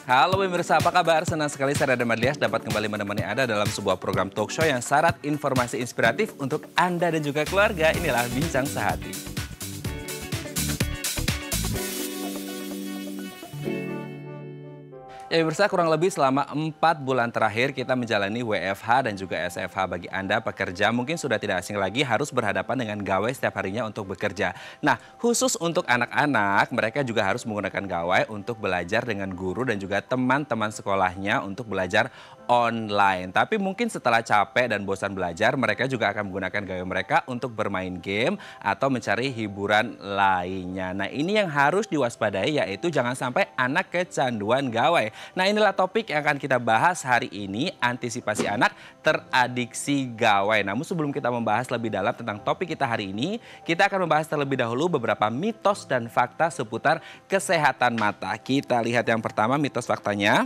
Halo pemirsa, apa kabar? Senang sekali saya Radha Madlias dapat kembali menemani Anda dalam sebuah program talk show yang syarat informasi inspiratif untuk Anda dan juga keluarga. Inilah Bincang Sehati. Ya pemirsa, kurang lebih selama 4 bulan terakhir kita menjalani WFH dan juga SFH. Bagi Anda pekerja mungkin sudah tidak asing lagi harus berhadapan dengan gawai setiap harinya untuk bekerja. Nah, khusus untuk anak-anak, mereka juga harus menggunakan gawai untuk belajar dengan guru dan juga teman-teman sekolahnya untuk belajar online. Tapi mungkin setelah capek dan bosan belajar, mereka juga akan menggunakan gawai mereka untuk bermain game atau mencari hiburan lainnya. Nah, ini yang harus diwaspadai, yaitu jangan sampai anak kecanduan gawai. Nah, inilah topik yang akan kita bahas hari ini, antisipasi anak teradiksi gawai. Namun sebelum kita membahas lebih dalam tentang topik kita hari ini, kita akan membahas terlebih dahulu beberapa mitos dan fakta seputar kesehatan mata. Kita lihat yang pertama, mitos faktanya.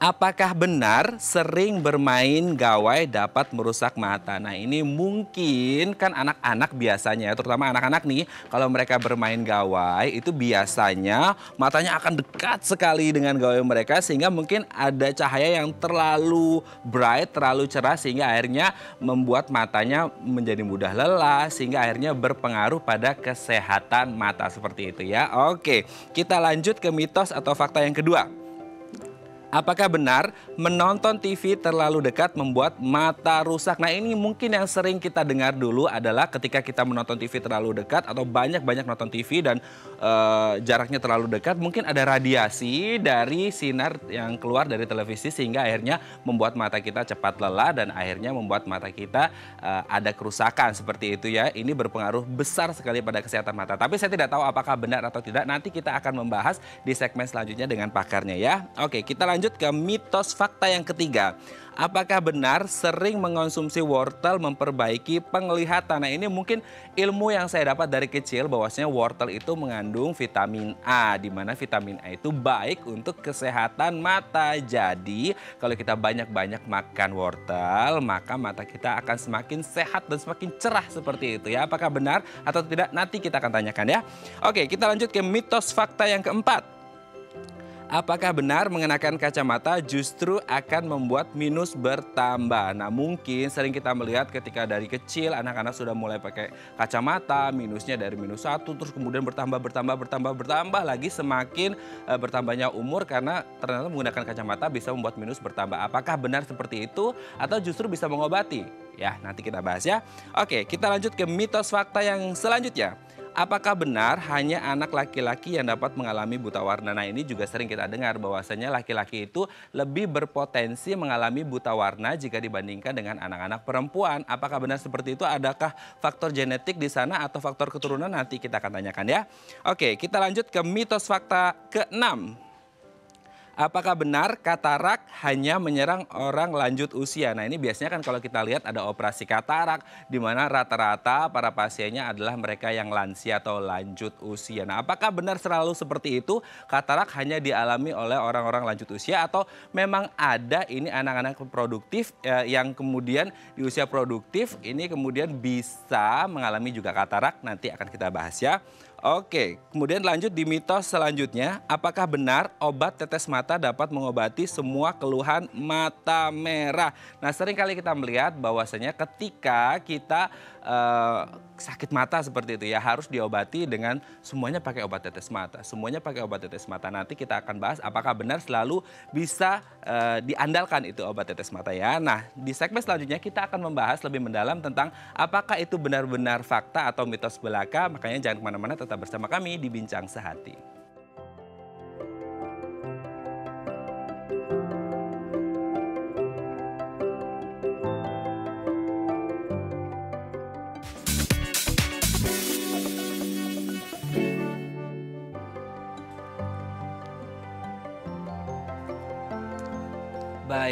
Apakah benar sering bermain gawai dapat merusak mata? Nah, ini mungkin kan anak-anak biasanya, terutama anak-anak nih, kalau mereka bermain gawai itu biasanya matanya akan dekat sekali dengan gawai mereka sehingga mungkin ada cahaya yang terlalu bright, terlalu cerah sehingga akhirnya membuat matanya menjadi mudah lelah sehingga akhirnya berpengaruh pada kesehatan mata seperti itu ya. Oke, kita lanjut ke mitos atau fakta yang kedua. Apakah benar menonton TV terlalu dekat membuat mata rusak? Nah, ini mungkin yang sering kita dengar dulu adalah ketika kita menonton TV terlalu dekat atau banyak-banyak nonton TV dan jaraknya terlalu dekat, mungkin ada radiasi dari sinar yang keluar dari televisi sehingga akhirnya membuat mata kita cepat lelah dan akhirnya membuat mata kita ada kerusakan seperti itu ya. Ini berpengaruh besar sekali pada kesehatan mata. Tapi saya tidak tahu apakah benar atau tidak. Nanti kita akan membahas di segmen selanjutnya dengan pakarnya ya. Oke, kita lanjut ke mitos fakta yang ketiga. Apakah benar sering mengonsumsi wortel memperbaiki penglihatan? Nah, ini mungkin ilmu yang saya dapat dari kecil bahwasanya wortel itu mengandung vitamin A, di mana vitamin A itu baik untuk kesehatan mata. Jadi, kalau kita banyak-banyak makan wortel, maka mata kita akan semakin sehat dan semakin cerah seperti itu ya. Apakah benar atau tidak? Nanti kita akan tanyakan ya. Oke, kita lanjut ke mitos fakta yang keempat. Apakah benar mengenakan kacamata justru akan membuat minus bertambah? Nah, mungkin sering kita melihat ketika dari kecil anak-anak sudah mulai pakai kacamata, minusnya dari -1 terus kemudian bertambah lagi semakin bertambahnya umur karena ternyata menggunakan kacamata bisa membuat minus bertambah. Apakah benar seperti itu atau justru bisa mengobati? Ya, nanti kita bahas ya. Oke, kita lanjut ke mitos fakta yang selanjutnya. Apakah benar hanya anak laki-laki yang dapat mengalami buta warna? Nah, ini juga sering kita dengar bahwasanya laki-laki itu lebih berpotensi mengalami buta warna jika dibandingkan dengan anak-anak perempuan. Apakah benar seperti itu? Adakah faktor genetik di sana atau faktor keturunan? Nanti kita akan tanyakan ya. Oke, kita lanjut ke mitos fakta ke-6. Apakah benar katarak hanya menyerang orang lanjut usia? Nah, ini biasanya kan kalau kita lihat ada operasi katarak di mana rata-rata para pasiennya adalah mereka yang lansia atau lanjut usia. Nah, apakah benar selalu seperti itu? Katarak hanya dialami oleh orang-orang lanjut usia atau memang ada ini anak-anak produktif yang kemudian di usia produktif ini kemudian bisa mengalami juga katarak? Nanti akan kita bahas ya. Oke, kemudian lanjut di mitos selanjutnya. Apakah benar obat tetes mata dapat mengobati semua keluhan mata merah? Nah, sering kali kita melihat bahwasanya ketika kita sakit mata seperti itu ya harus diobati dengan semuanya pakai obat tetes mata. Semuanya pakai obat tetes mata. Nanti kita akan bahas apakah benar selalu bisa diandalkan itu obat tetes mata ya. Nah, di segmen selanjutnya kita akan membahas lebih mendalam tentang apakah itu benar-benar fakta atau mitos belaka. Makanya jangan kemana-mana, tetap bersama kami di Bincang Sehati.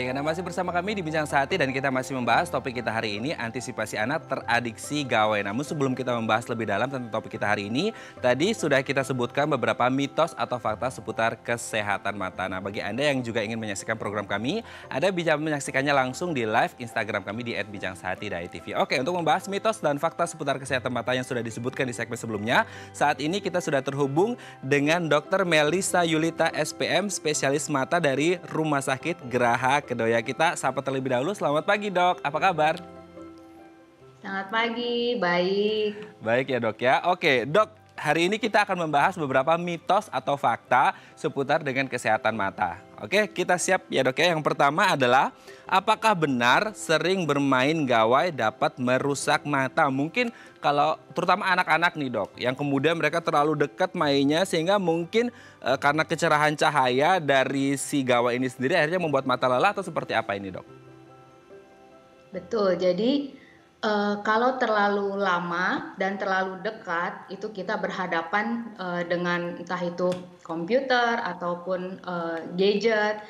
Baik, Anda masih bersama kami di Bincang Sehati dan kita masih membahas topik kita hari ini, antisipasi anak teradiksi gawai. Namun sebelum kita membahas lebih dalam tentang topik kita hari ini, tadi sudah kita sebutkan beberapa mitos atau fakta seputar kesehatan mata. Nah, bagi Anda yang juga ingin menyaksikan program kami, Anda bisa menyaksikannya langsung di live Instagram kami di @bincangSehati.tv. Oke, untuk membahas mitos dan fakta seputar kesehatan mata yang sudah disebutkan di segmen sebelumnya, saat ini kita sudah terhubung dengan Dr. Melisa Yulita SPM, spesialis mata dari Rumah Sakit Geraha Kedoya. Kita sapa terlebih dahulu. Selamat pagi, Dok. Apa kabar? Selamat pagi, baik. Baik ya, Dok ya. Oke, Dok, hari ini kita akan membahas beberapa mitos atau fakta seputar dengan kesehatan mata. Oke, kita siap ya, Dok ya. Yang pertama adalah, apakah benar sering bermain gawai dapat merusak mata? Mungkin kalau terutama anak-anak nih, Dok, yang kemudian mereka terlalu dekat mainnya sehingga mungkin karena kecerahan cahaya dari si gawai ini sendiri akhirnya membuat mata lelah, atau seperti apa ini, Dok? Betul, jadi kalau terlalu lama dan terlalu dekat, itu kita berhadapan dengan entah itu komputer ataupun gadget,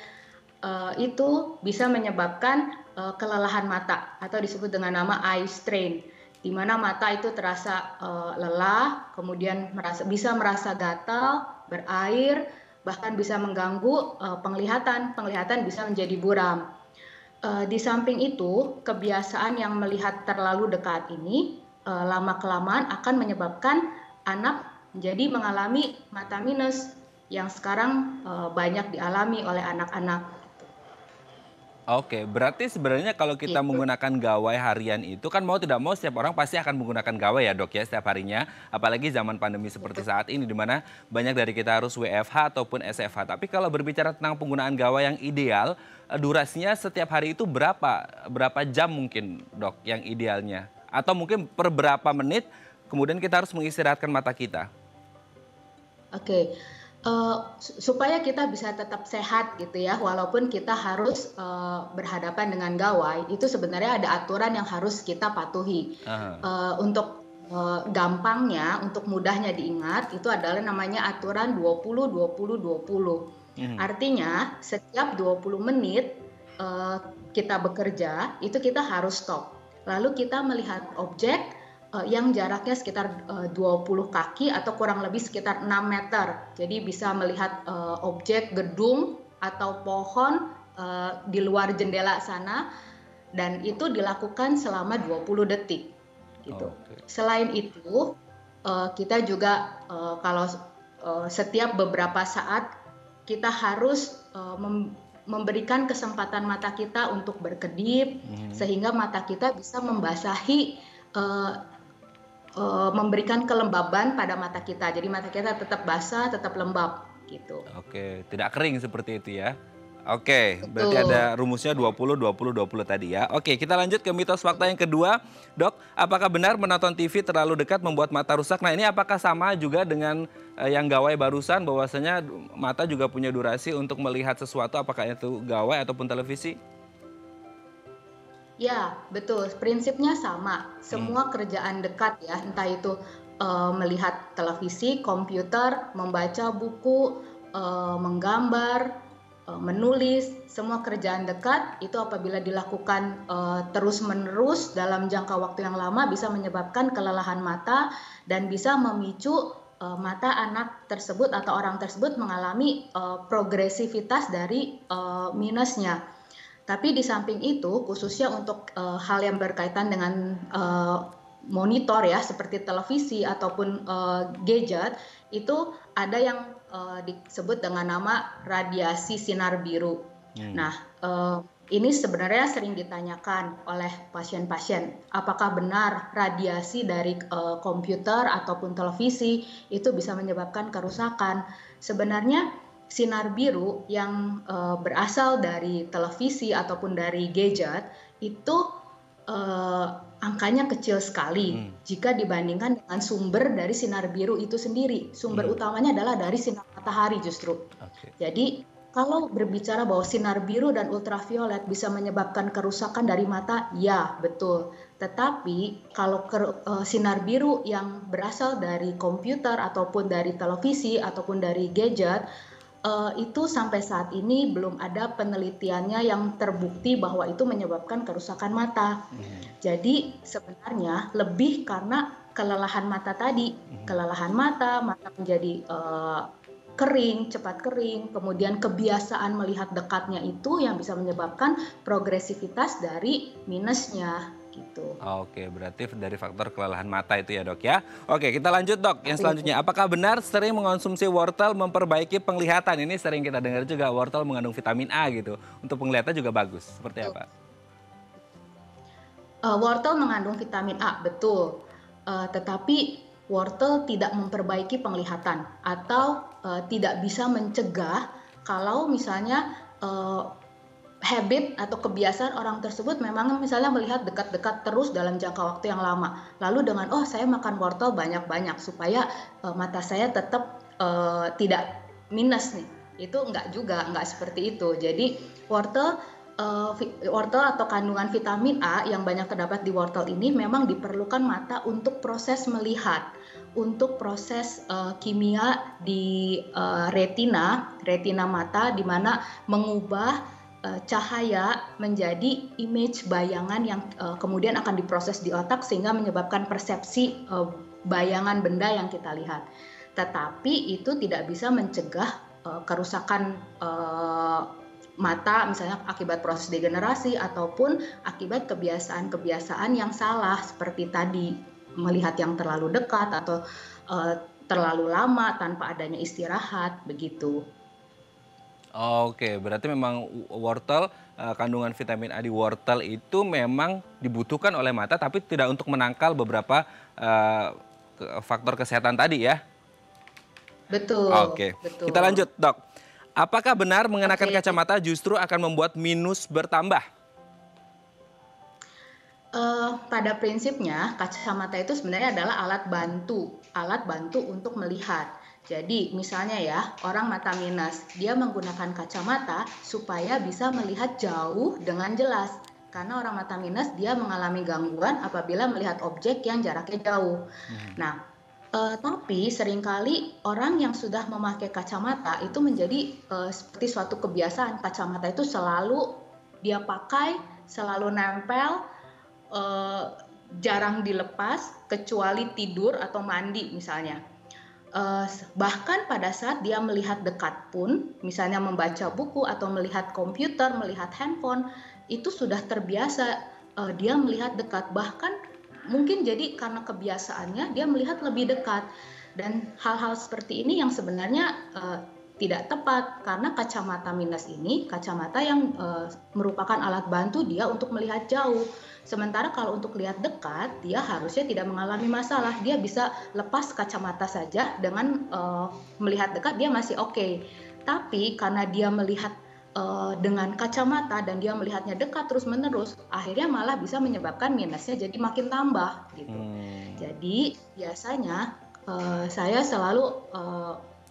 itu bisa menyebabkan kelelahan mata atau disebut dengan nama eye strain, di mana mata itu terasa lelah, kemudian bisa merasa gatal, berair, bahkan bisa mengganggu penglihatan bisa menjadi buram. Di samping itu, kebiasaan yang melihat terlalu dekat ini lama-kelamaan akan menyebabkan anak menjadi mengalami mata minus yang sekarang banyak dialami oleh anak-anak. Oke, berarti sebenarnya kalau kita menggunakan gawai harian itu kan mau tidak mau setiap orang pasti akan menggunakan gawai ya, Dok ya, setiap harinya. Apalagi zaman pandemi seperti saat ini di mana banyak dari kita harus WFH ataupun SFH. Tapi kalau berbicara tentang penggunaan gawai yang ideal, durasinya setiap hari itu berapa jam mungkin, Dok, yang idealnya? Atau mungkin per berapa menit kemudian kita harus mengistirahatkan mata kita? Oke. Supaya kita bisa tetap sehat gitu ya, walaupun kita harus berhadapan dengan gawai, itu sebenarnya ada aturan yang harus kita patuhi. Untuk gampangnya, untuk mudahnya diingat, itu adalah namanya aturan 20-20-20. Artinya setiap 20 menit kita bekerja, itu kita harus stop. Lalu kita melihat objek yang jaraknya sekitar 20 kaki atau kurang lebih sekitar 6 meter. Jadi bisa melihat objek, gedung, atau pohon di luar jendela sana, dan itu dilakukan selama 20 detik. Gitu. Selain itu, kita juga kalau setiap beberapa saat kita harus memberikan kesempatan mata kita untuk berkedip, sehingga mata kita bisa membasahi memberikan kelembaban pada mata kita. Jadi mata kita tetap basah, tetap lembab gitu. Oke, tidak kering seperti itu ya. Oke, berarti ada rumusnya 20-20-20 tadi ya. Oke, kita lanjut ke mitos fakta yang kedua. Dok, apakah benar menonton TV terlalu dekat membuat mata rusak? Nah, ini apakah sama juga dengan yang gawai barusan, bahwasanya mata juga punya durasi untuk melihat sesuatu, apakah itu gawai ataupun televisi? Ya, betul. Prinsipnya sama. Semua kerjaan dekat ya, entah itu melihat televisi, komputer, membaca buku, menggambar, menulis, semua kerjaan dekat itu apabila dilakukan terus-menerus dalam jangka waktu yang lama bisa menyebabkan kelelahan mata dan bisa memicu mata anak tersebut atau orang tersebut mengalami progresivitas dari minusnya. Tapi di samping itu, khususnya untuk hal yang berkaitan dengan monitor ya, seperti televisi ataupun gadget, itu ada yang disebut dengan nama radiasi sinar biru. Nah, ini sebenarnya sering ditanyakan oleh pasien-pasien, apakah benar radiasi dari komputer ataupun televisi itu bisa menyebabkan kerusakan? Sebenarnya sinar biru yang berasal dari televisi ataupun dari gadget itu angkanya kecil sekali jika dibandingkan dengan sumber dari sinar biru itu sendiri. Sumber utamanya adalah dari sinar matahari justru. Jadi kalau berbicara bahwa sinar biru dan ultraviolet bisa menyebabkan kerusakan dari mata, ya betul. Tetapi kalau sinar biru yang berasal dari komputer ataupun dari televisi ataupun dari gadget, Itu sampai saat ini belum ada penelitiannya yang terbukti bahwa itu menyebabkan kerusakan mata. Jadi sebenarnya lebih karena kelelahan mata tadi, kelelahan mata menjadi kering, cepat kering, kemudian kebiasaan melihat dekatnya itu yang bisa menyebabkan progresivitas dari minusnya gitu. Oke, berarti dari faktor kelelahan mata itu ya, Dok ya. Oke, kita lanjut, Dok. Yang selanjutnya, apakah benar sering mengonsumsi wortel memperbaiki penglihatan? Ini sering kita dengar juga, wortel mengandung vitamin A gitu. Untuk penglihatan juga bagus. Seperti apa? Wortel mengandung vitamin A, betul. Tetapi wortel tidak memperbaiki penglihatan atau tidak bisa mencegah kalau misalnya habit atau kebiasaan orang tersebut memang misalnya melihat dekat-dekat terus dalam jangka waktu yang lama. Lalu dengan saya makan wortel banyak-banyak supaya mata saya tetap tidak minus nih. Itu enggak juga, enggak seperti itu. Jadi wortel atau kandungan vitamin A yang banyak terdapat di wortel ini memang diperlukan mata untuk proses melihat, untuk proses kimia di retina mata, di mana mengubah cahaya menjadi image bayangan yang kemudian akan diproses di otak sehingga menyebabkan persepsi bayangan benda yang kita lihat. Tetapi itu tidak bisa mencegah kerusakan mata misalnya akibat proses degenerasi ataupun akibat kebiasaan-kebiasaan yang salah seperti tadi melihat yang terlalu dekat atau terlalu lama tanpa adanya istirahat begitu. Oke, berarti memang wortel, kandungan vitamin A di wortel itu memang dibutuhkan oleh mata, tapi tidak untuk menangkal beberapa faktor kesehatan tadi ya? Betul, Oke, betul. kita lanjut, Dok. Apakah benar mengenakan kacamata justru akan membuat minus bertambah? Pada prinsipnya, kacamata itu sebenarnya adalah alat bantu untuk melihat. Jadi misalnya ya, orang mata minus, dia menggunakan kacamata supaya bisa melihat jauh dengan jelas. Karena orang mata minus dia mengalami gangguan apabila melihat objek yang jaraknya jauh. Nah, tapi seringkali orang yang sudah memakai kacamata itu menjadi seperti suatu kebiasaan. Kacamata itu selalu dia pakai, selalu nempel, jarang dilepas kecuali tidur atau mandi misalnya. Bahkan pada saat dia melihat dekat pun, misalnya membaca buku atau melihat komputer, melihat handphone, itu sudah terbiasa dia melihat dekat. Bahkan mungkin jadi karena kebiasaannya dia melihat lebih dekat. Dan hal-hal seperti ini yang sebenarnya tidak tepat karena kacamata minus ini kacamata yang merupakan alat bantu dia untuk melihat jauh. Sementara kalau untuk lihat dekat, dia harusnya tidak mengalami masalah. Dia bisa lepas kacamata saja dengan melihat dekat dia masih oke. Tapi karena dia melihat dengan kacamata dan dia melihatnya dekat terus-menerus, akhirnya malah bisa menyebabkan minusnya jadi makin tambah gitu. Jadi biasanya saya selalu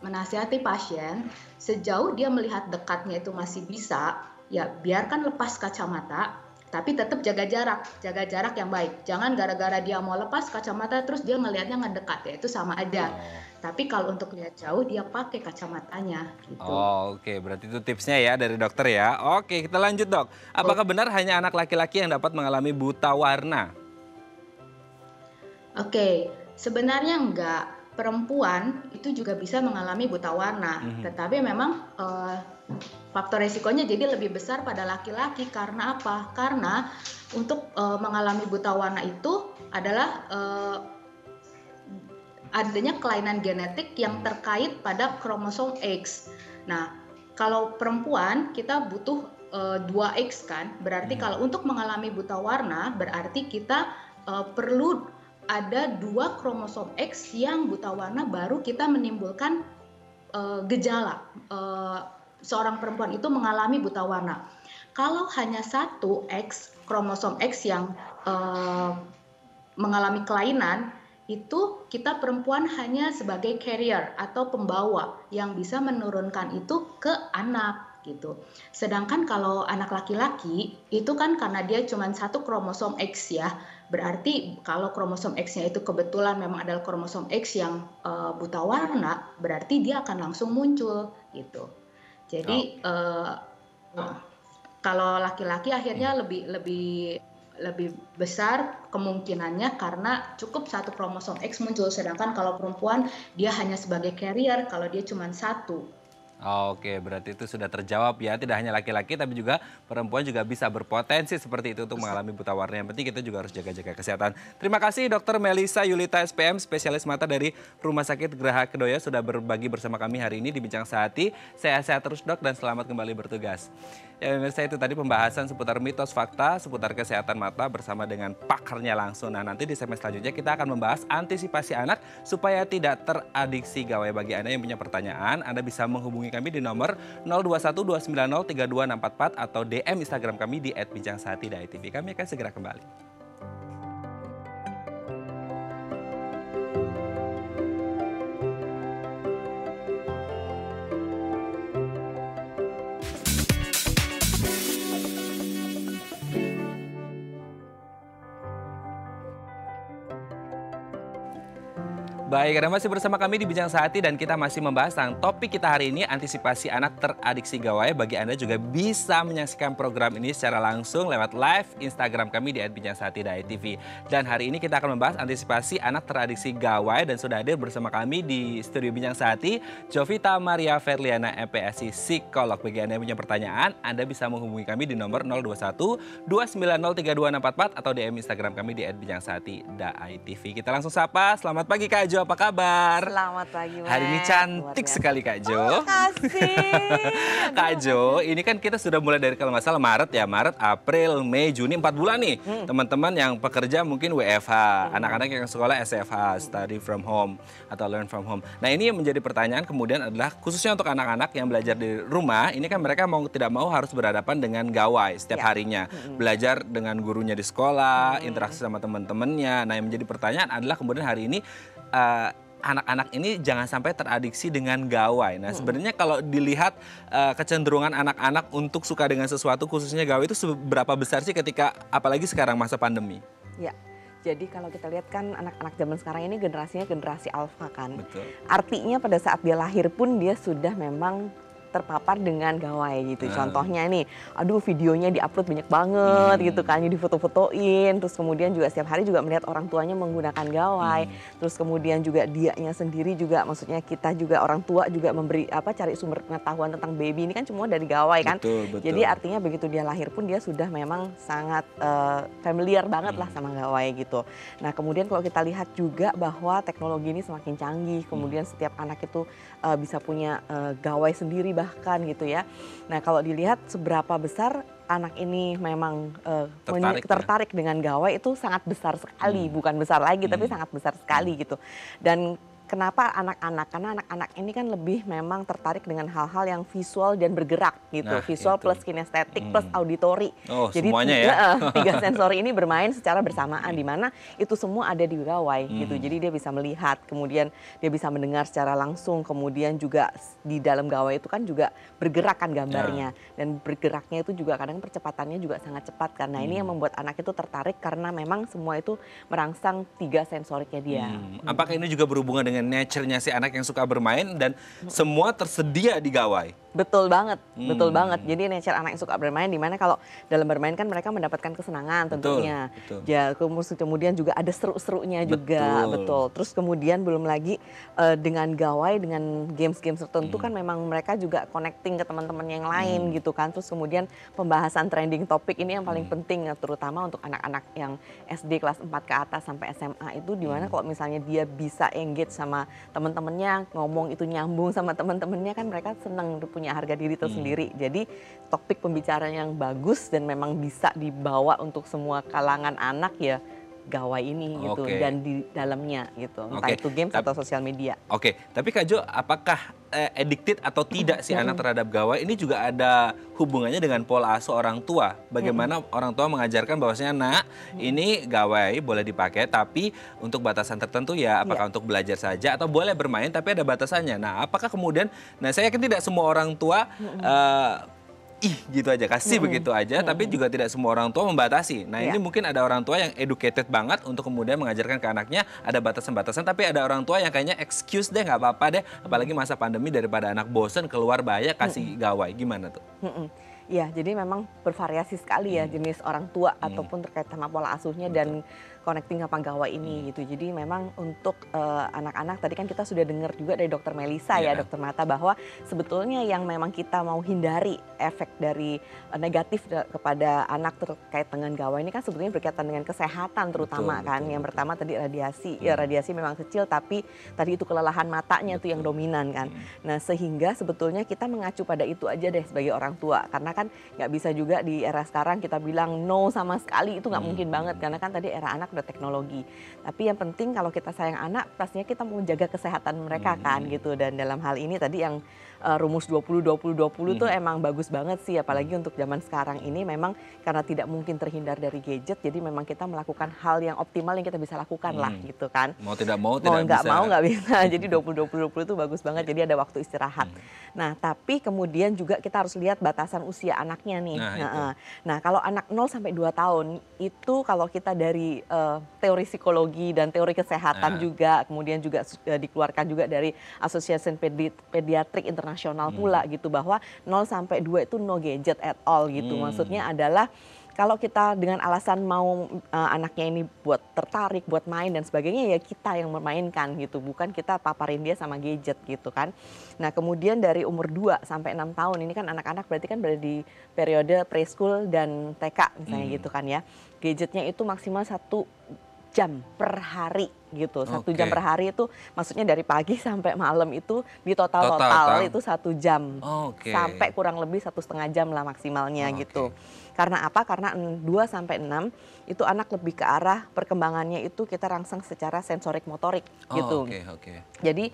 menasihati pasien sejauh dia melihat dekatnya itu masih bisa, ya biarkan lepas kacamata. Tapi tetap jaga jarak yang baik. Jangan gara-gara dia mau lepas kacamata terus dia ngelihatnya ngedekat, ya itu sama aja. Tapi kalau untuk lihat jauh dia pakai kacamatanya gitu. Oke, berarti itu tipsnya ya dari dokter ya. Oke, kita lanjut, Dok. Apakah benar hanya anak laki-laki yang dapat mengalami buta warna? Oke, sebenarnya enggak. Perempuan itu juga bisa mengalami buta warna, tetapi memang faktor resikonya jadi lebih besar pada laki-laki. Karena apa? Karena untuk mengalami buta warna itu adalah adanya kelainan genetik yang terkait pada kromosom X. Nah, kalau perempuan kita butuh 2X kan, berarti kalau untuk mengalami buta warna berarti kita perlu ada 2 kromosom X yang buta warna baru kita menimbulkan gejala seorang perempuan itu mengalami buta warna. Kalau hanya 1 X kromosom X yang mengalami kelainan, itu kita perempuan hanya sebagai carrier atau pembawa yang bisa menurunkan itu ke anak gitu. Sedangkan kalau anak laki-laki itu kan karena dia cuma 1 kromosom X ya. Berarti kalau kromosom X-nya itu kebetulan memang adalah kromosom X yang buta warna, berarti dia akan langsung muncul gitu. Jadi kalau laki-laki akhirnya lebih besar kemungkinannya karena cukup satu kromosom X muncul, sedangkan kalau perempuan dia hanya sebagai carrier kalau dia cuma satu. Oke, berarti itu sudah terjawab ya. Tidak hanya laki-laki, tapi juga perempuan juga bisa berpotensi seperti itu untuk mengalami buta warna. Yang penting kita juga harus jaga-jaga kesehatan. Terima kasih Dr. Melisa Yulita SPM, spesialis mata dari Rumah Sakit Geraha Kedoya sudah berbagi bersama kami hari ini di Bincang Sehati. Sehat-sehat terus dok dan selamat kembali bertugas. Ya pemirsa, itu tadi pembahasan seputar mitos fakta seputar kesehatan mata bersama dengan pakarnya langsung. Nah nanti di segmen selanjutnya kita akan membahas antisipasi anak supaya tidak teradiksi gawai. Bagi Anda yang punya pertanyaan, Anda bisa menghubungi kami di nomor 0212903264 atau DM Instagram kami di @bincangSehati.tv. Kami akan segera kembali. Baik, Anda masih bersama kami di Bincang Sehati dan kita masih membahas tentang topik kita hari ini, antisipasi anak teradiksi gawai. Bagi Anda juga bisa menyaksikan program ini secara langsung lewat live Instagram kami di @bincangSehati.tv. Dan hari ini kita akan membahas antisipasi anak teradiksi gawai dan sudah hadir bersama kami di studio Bincang Sehati, Jovita Maria Ferliana, MPSI Psikolog. Bagi Anda yang punya pertanyaan, Anda bisa menghubungi kami di nomor 0212903264 atau DM Instagram kami di @bincangSehati.tv. Kita langsung sapa, selamat pagi Kak Jo. Apa kabar? Selamat pagi, Mas. Hari ini cantik sekali Kak Jo. Oh, kasih. Kak Jo, ini kan kita sudah mulai dari kalau nggak salah Maret ya. Maret, April, Mei, Juni, 4 bulan nih. Teman-teman yang pekerja mungkin WFH. Anak-anak yang sekolah SFH, study from home atau learn from home. Nah ini yang menjadi pertanyaan kemudian adalah khususnya untuk anak-anak yang belajar di rumah. Ini kan mereka mau tidak mau harus berhadapan dengan gawai setiap harinya. Belajar dengan gurunya di sekolah, interaksi sama teman-temannya. Nah yang menjadi pertanyaan adalah kemudian hari ini anak-anak ini jangan sampai teradiksi dengan gawai. Nah sebenarnya kalau dilihat kecenderungan anak-anak untuk suka dengan sesuatu khususnya gawai itu seberapa besar sih ketika apalagi sekarang masa pandemi? Ya, jadi kalau kita lihat kan anak-anak zaman sekarang ini generasinya generasi alfa kan. Betul. Artinya pada saat dia lahir pun dia sudah memang terpapar dengan gawai gitu. Contohnya nih, aduh videonya diupload banyak banget gitu kan, difoto-fotoin, terus kemudian juga setiap hari juga melihat orang tuanya menggunakan gawai, terus kemudian juga dianya sendiri juga, maksudnya kita juga orang tua juga memberi cari sumber pengetahuan tentang baby ini kan semua dari gawai kan. Betul. Jadi artinya begitu dia lahir pun dia sudah memang sangat familiar banget lah sama gawai gitu. Nah kemudian kalau kita lihat juga bahwa teknologi ini semakin canggih, kemudian setiap anak itu bisa punya gawai sendiri bahkan gitu ya. Nah kalau dilihat seberapa besar anak ini memang tertarik dengan gawai itu sangat besar sekali, bukan besar lagi tapi sangat besar sekali gitu. Dan kenapa anak-anak? Karena anak-anak ini kan lebih memang tertarik dengan hal-hal yang visual dan bergerak gitu. Nah, visual itu. plus kinestetik plus auditori. Oh, jadi semuanya ya? tiga sensori ini bermain secara bersamaan di mana itu semua ada di gawai gitu. Jadi dia bisa melihat, kemudian dia bisa mendengar secara langsung, kemudian juga di dalam gawai itu kan juga bergerak kan gambarnya. Dan bergeraknya itu juga kadang percepatannya juga sangat cepat kan. Nah ini yang membuat anak itu tertarik karena memang semua itu merangsang tiga sensoriknya dia. Apakah ini juga berhubungan dengan nature-nya si anak yang suka bermain dan semua tersedia di gawai? Betul banget, betul banget. Jadi nature anak yang suka bermain, di mana kalau dalam bermain kan mereka mendapatkan kesenangan tentunya. Betul. Ya, kemudian juga ada seru-serunya juga, betul. Terus kemudian belum lagi dengan gawai, dengan games-games tertentu kan memang mereka juga connecting ke teman-teman yang lain gitu kan. Terus kemudian pembahasan trending topik ini yang paling penting, terutama untuk anak-anak yang SD kelas 4 ke atas sampai SMA itu, di mana kalau misalnya dia bisa engage sama teman-temannya, ngomong itu nyambung sama teman-temannya kan mereka seneng punya harga diri tersendiri. Jadi topik pembicaraan yang bagus dan memang bisa dibawa untuk semua kalangan anak ya gawai ini gitu dan di dalamnya gitu. Entah itu games atau sosial media. Oke, tapi Kak Jo, apakah addicted atau tidak si anak terhadap gawai ini juga ada hubungannya dengan pola asuh orang tua? Bagaimana orang tua mengajarkan bahwasanya nak ini gawai boleh dipakai tapi untuk batasan tertentu ya, apakah untuk belajar saja atau boleh bermain tapi ada batasannya. Nah apakah kemudian, nah saya yakin tidak semua orang tua gitu aja, kasih begitu aja, tapi juga tidak semua orang tua membatasi. Nah ini mungkin ada orang tua yang educated banget untuk kemudian mengajarkan ke anaknya ada batasan-batasan, tapi ada orang tua yang kayaknya excuse deh, nggak apa-apa deh, apalagi masa pandemi daripada anak bosen keluar bahaya kasih gawai, gimana tuh? Ya, jadi memang bervariasi sekali ya jenis orang tua ataupun terkait sama pola asuhnya dan connecting sama gawai ini gitu. Jadi memang untuk anak-anak tadi kan kita sudah dengar juga dari Dokter Melisa ya, Dokter Mata, bahwa sebetulnya yang memang kita mau hindari efek dari negatif kepada anak terkait dengan gawai ini kan sebetulnya berkaitan dengan kesehatan terutama kan. Yang pertama tadi radiasi, ya radiasi memang kecil tapi tadi itu kelelahan matanya tuh yang dominan kan. Nah sehingga sebetulnya kita mengacu pada itu aja deh sebagai orang tua, karena kan nggak bisa juga di era sekarang kita bilang no sama sekali, itu nggak mungkin banget karena kan tadi era anak udah teknologi. Tapi yang penting kalau kita sayang anak pastinya kita mau jaga kesehatan mereka kan gitu. Dan dalam hal ini tadi yang rumus 20-20-20 tuh emang bagus banget sih, apalagi untuk zaman sekarang ini memang karena tidak mungkin terhindar dari gadget, jadi memang kita melakukan hal yang optimal yang kita bisa lakukan lah gitu kan. Mau tidak mau tidak bisa. Mau nggak bisa. Jadi 20-20-20 itu bagus banget, jadi ada waktu istirahat. Nah tapi kemudian juga kita harus lihat batasan usia anaknya nih. Nah kalau anak 0 sampai 2 tahun itu kalau kita dari teori psikologi dan teori kesehatan juga, kemudian juga dikeluarkan juga dari Association Pediatric Internasional pula gitu, bahwa 0 sampai 2 itu no gadget at all gitu. Maksudnya adalah kalau kita dengan alasan mau anaknya ini buat tertarik, buat main dan sebagainya, ya kita yang memainkan gitu, bukan kita paparin dia sama gadget gitu kan. Nah kemudian dari umur 2 sampai 6 tahun ini kan anak-anak berarti kan berada di periode preschool dan TK misalnya gitu kan ya. Gadgetnya itu maksimal 1 jam per hari gitu. 1 jam per hari itu maksudnya dari pagi sampai malam itu di total itu 1 jam. Sampai kurang lebih 1,5 jam lah maksimalnya gitu. Karena apa? Karena 2 sampai 6 itu anak lebih ke arah perkembangannya itu kita rangsang secara sensorik motorik gitu. Jadi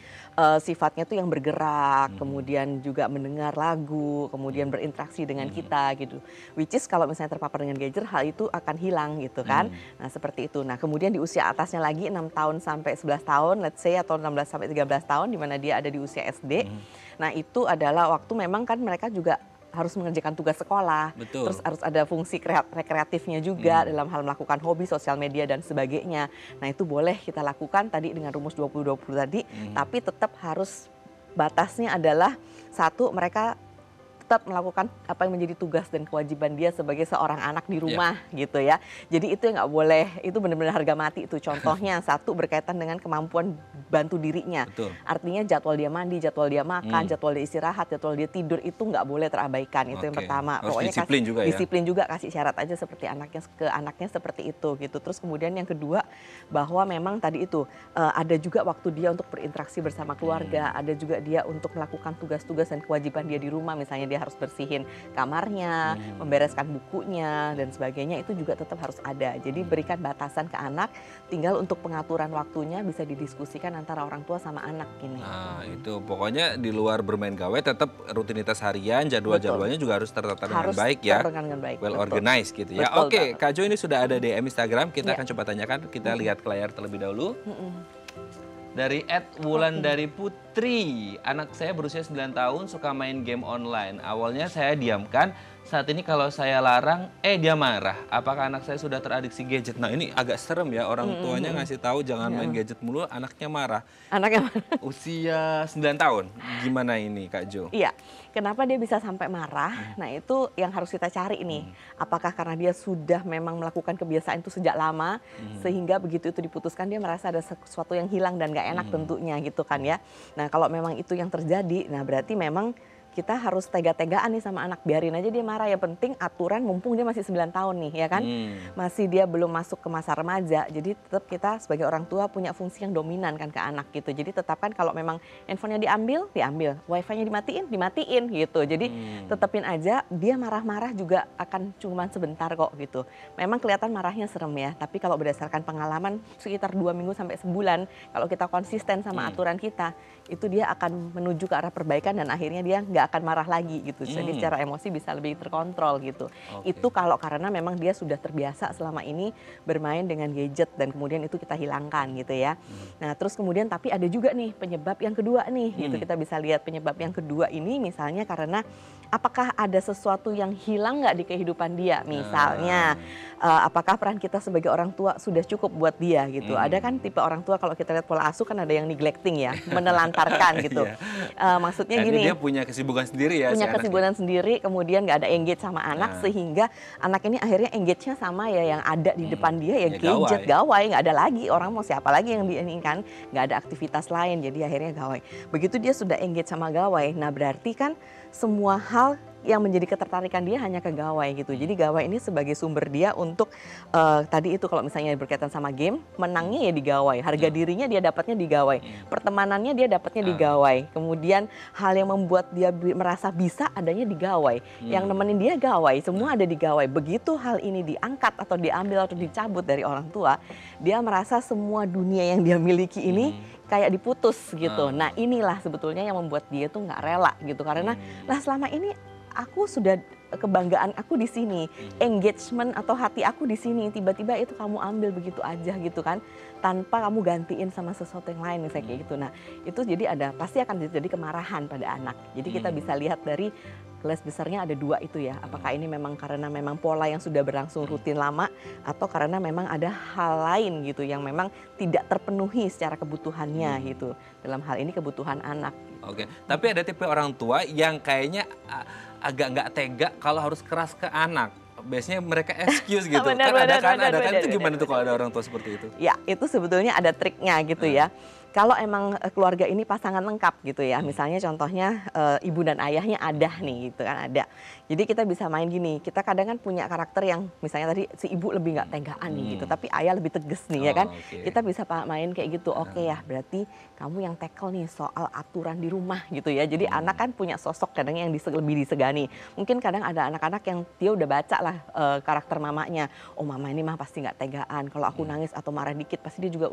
sifatnya tuh yang bergerak, kemudian juga mendengar lagu, kemudian berinteraksi dengan kita gitu. Which is kalau misalnya terpapar dengan gadget, hal itu akan hilang gitu kan. Nah seperti itu. Nah kemudian di usia atasnya lagi 6 tahun sampai 11 tahun, let's say, atau 16 sampai 13 tahun di mana dia ada di usia SD. Nah itu adalah waktu memang kan mereka juga harus mengerjakan tugas sekolah, terus harus ada fungsi rekreatifnya juga dalam hal melakukan hobi, sosial media dan sebagainya. Nah itu boleh kita lakukan tadi dengan rumus 20-20 tadi, tapi tetap harus batasnya adalah 1, mereka tetap melakukan apa yang menjadi tugas dan kewajiban dia sebagai seorang anak di rumah gitu ya. Jadi itu yang nggak boleh, itu benar-benar harga mati itu. Contohnya 1 berkaitan dengan kemampuan bantu dirinya. Artinya jadwal dia mandi, jadwal dia makan, jadwal dia istirahat, jadwal dia tidur itu nggak boleh terabaikan. Itu yang pertama. Harus pokoknya disiplin juga ya. Disiplin juga, kasih syarat aja seperti anaknya seperti itu gitu. Terus kemudian yang kedua bahwa memang tadi itu ada juga waktu dia untuk berinteraksi bersama keluarga, ada juga dia untuk melakukan tugas-tugas dan kewajiban dia di rumah, misalnya dia harus bersihin kamarnya, membereskan bukunya dan sebagainya, itu juga tetap harus ada. Jadi berikan batasan ke anak, tinggal untuk pengaturan waktunya bisa didiskusikan antara orang tua sama anak ini. Nah itu pokoknya di luar bermain gawai tetap rutinitas harian, jadwal-jadwalnya juga harus tertata dengan baik ya. Dengan baik. Well organized gitu ya. Oke, Kak Jo ini sudah ada DM Instagram, kita akan coba tanyakan, kita lihat ke layar terlebih dahulu. Dari @Wulandari Putri, anak saya berusia 9 tahun suka main game online. Awalnya saya diamkan, saat ini kalau saya larang, dia marah. Apakah anak saya sudah teradiksi gadget? Nah ini agak serem ya, orang tuanya ngasih tahu jangan main gadget mulu, anaknya marah. Anaknya marah. Usia 9 tahun, gimana ini Kak Jo? Iya, kenapa dia bisa sampai marah? Nah itu yang harus kita cari nih. Apakah karena dia sudah memang melakukan kebiasaan itu sejak lama, sehingga begitu itu diputuskan dia merasa ada sesuatu yang hilang dan gak enak tentunya gitu kan ya. Nah kalau memang itu yang terjadi, nah berarti memang kita harus tega-tegaan nih sama anak, biarin aja dia marah, yang penting aturan mumpung dia masih 9 tahun nih ya kan, masih dia belum masuk ke masa remaja, jadi tetap kita sebagai orang tua punya fungsi yang dominan kan ke anak gitu. Jadi tetapkan kalau memang handphonenya diambil, wifi-nya dimatiin gitu. Jadi tetepin aja, dia marah-marah juga akan cuma sebentar kok gitu. Memang kelihatan marahnya serem ya, tapi kalau berdasarkan pengalaman sekitar 2 minggu sampai sebulan, kalau kita konsisten sama aturan kita, itu dia akan menuju ke arah perbaikan dan akhirnya dia nggak nggak akan marah lagi gitu. Jadi secara emosi bisa lebih terkontrol gitu. Itu kalau karena memang dia sudah terbiasa selama ini bermain dengan gadget dan kemudian itu kita hilangkan gitu ya. Nah terus kemudian tapi ada juga nih penyebab yang kedua nih gitu. Kita bisa lihat penyebab yang kedua ini misalnya karena apakah ada sesuatu yang hilang nggak di kehidupan dia. Misalnya apakah peran kita sebagai orang tua sudah cukup buat dia gitu. Ada kan tipe orang tua kalau kita lihat pola asuh kan ada yang neglecting ya, menelantarkan gitu. Maksudnya gini, dia punya kesibukan sendiri ya. Punya kesibukan sendiri, kemudian nggak ada engage sama anak sehingga anak ini akhirnya engage-nya sama ya yang ada di depan dia ya gadget, gawai, nggak ada lagi orang mau siapa lagi yang diinginkan, nggak ada aktivitas lain jadi akhirnya gawai. Begitu dia sudah engage sama gawai, nah berarti kan semua hal yang menjadi ketertarikan dia hanya ke gawai gitu. Jadi gawai ini sebagai sumber dia untuk tadi itu kalau misalnya berkaitan sama game, menangnya ya di gawai, harga dirinya dia dapatnya di gawai, pertemanannya dia dapatnya di gawai. Kemudian hal yang membuat dia merasa bisa adanya di gawai. Yang nemenin dia gawai, semua ada di gawai. Begitu hal ini diangkat atau diambil atau dicabut dari orang tua, dia merasa semua dunia yang dia miliki ini kayak diputus gitu. Nah inilah sebetulnya yang membuat dia tuh nggak rela gitu. Karena lah selama ini aku sudah kebanggaan aku di sini, engagement atau hati aku di sini, tiba-tiba itu kamu ambil begitu aja gitu kan, tanpa kamu gantiin sama sesuatu yang lain misalnya kayak gitu. Nah itu jadi pasti akan jadi kemarahan pada anak. Jadi kita bisa lihat dari kelas besarnya ada dua itu ya, apakah ini memang karena memang pola yang sudah berlangsung rutin lama atau karena memang ada hal lain gitu yang memang tidak terpenuhi secara kebutuhannya gitu. Dalam hal ini kebutuhan anak. Oke, tapi ada tipe orang tua yang kayaknya agak nggak tega kalau harus keras ke anak. Biasanya mereka excuse gitu. Benar, ada kan itu gimana tuh kalau ada orang tua seperti itu? Ya, itu sebetulnya ada triknya gitu ya. Kalau emang keluarga ini pasangan lengkap gitu ya, misalnya contohnya ibu dan ayahnya ada nih gitu kan, ada. Jadi kita bisa main gini, kita kadang kan punya karakter yang misalnya tadi si ibu lebih nggak tegaan nih gitu, tapi ayah lebih tegas nih ya kan. Kita bisa main kayak gitu, oke ya berarti kamu yang tackle nih soal aturan di rumah gitu ya. Jadi anak kan punya sosok kadang yang lebih disegani. Mungkin kadang ada anak-anak yang dia udah baca lah karakter mamanya, oh mama ini mah pasti nggak tegaan, kalau aku nangis atau marah dikit pasti dia juga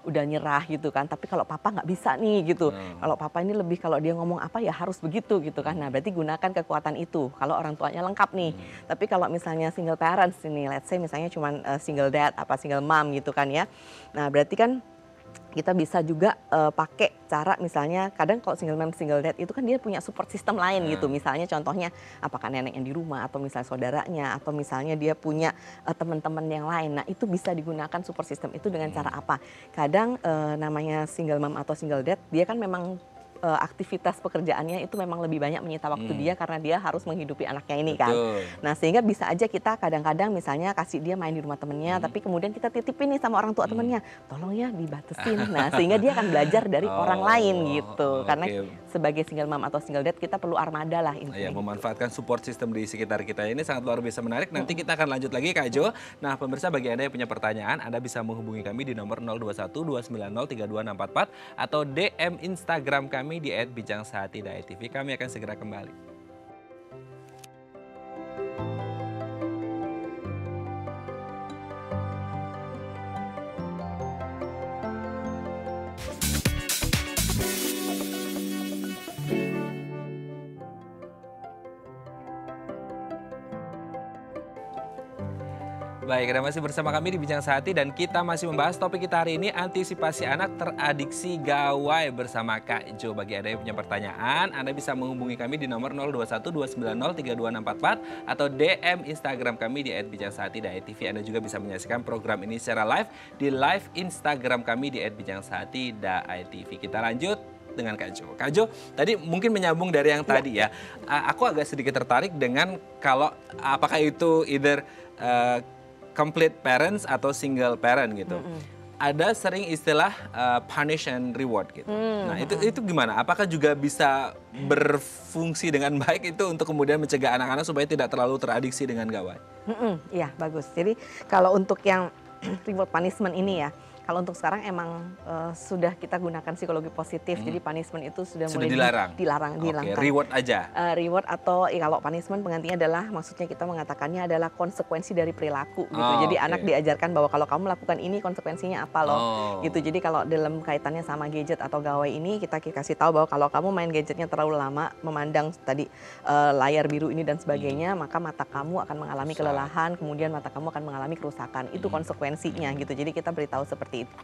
udah nyerah gitu kan. Tapi kalau papa nggak bisa nih gitu. Kalau papa ini lebih kalau dia ngomong apa ya harus begitu gitu kan. Nah berarti gunakan kekuatan itu kalau orang tuanya lengkap nih. Tapi kalau misalnya single parents ini, let's say misalnya cuma single dad, single mom gitu kan ya. Nah berarti kan kita bisa juga pakai cara misalnya kadang kalau single mom single dad itu kan dia punya support system lain gitu. Misalnya contohnya apakah nenek yang di rumah atau misalnya saudaranya atau misalnya dia punya teman-teman yang lain. Nah itu bisa digunakan support system itu dengan cara apa? Kadang namanya single mom atau single dad dia kan memang aktivitas pekerjaannya itu memang lebih banyak menyita waktu dia karena dia harus menghidupi anaknya ini kan. Nah sehingga bisa aja kita kadang-kadang misalnya kasih dia main di rumah temennya, tapi kemudian kita titipin nih sama orang tua temennya, tolong ya dibatasin. Nah sehingga dia akan belajar dari orang lain gitu. Karena sebagai single mom atau single dad kita perlu armada lah intinya. Memanfaatkan support system di sekitar kita ini sangat luar biasa menarik. Nanti kita akan lanjut lagi Kak Jo. Nah pemirsa bagi Anda yang punya pertanyaan, Anda bisa menghubungi kami di nomor 021 290 3264 atau DM Instagram kami di @bijangsahati.tv. Kami akan segera kembali. Baik, Anda masih bersama kami di Bincang Sehati dan kita masih membahas topik kita hari ini, antisipasi anak teradiksi gawai bersama Kak Jo. Bagi Anda yang punya pertanyaan, Anda bisa menghubungi kami di nomor 021 290 3264 atau DM Instagram kami di @bijangsahati.tv. Anda juga bisa menyaksikan program ini secara live di live Instagram kami di @bijangsahati.tv. Kita lanjut dengan Kak Jo. Kak Jo, tadi mungkin menyambung dari yang tadi ya. Aku agak sedikit tertarik dengan kalau apakah itu either complete parents atau single parent gitu. Ada sering istilah punish and reward gitu. Nah itu gimana? Apakah juga bisa berfungsi dengan baik itu untuk kemudian mencegah anak-anak supaya tidak terlalu teradiksi dengan gawai? Iya bagus. Jadi kalau untuk yang reward punishment ini ya, Kalau untuk sekarang emang sudah kita gunakan psikologi positif, jadi punishment itu sudah mulai dilarang, dihilangkan. Reward aja. Reward atau kalau punishment penggantinya adalah, maksudnya kita mengatakannya adalah konsekuensi dari perilaku gitu. Jadi anak diajarkan bahwa kalau kamu melakukan ini konsekuensinya apa loh, gitu. Jadi kalau dalam kaitannya sama gadget atau gawai ini kita kasih tahu bahwa kalau kamu main gadgetnya terlalu lama, memandang tadi layar biru ini dan sebagainya, maka mata kamu akan mengalami kelelahan, kemudian mata kamu akan mengalami kerusakan. Itu konsekuensinya gitu. Jadi kita beritahu seperti itu.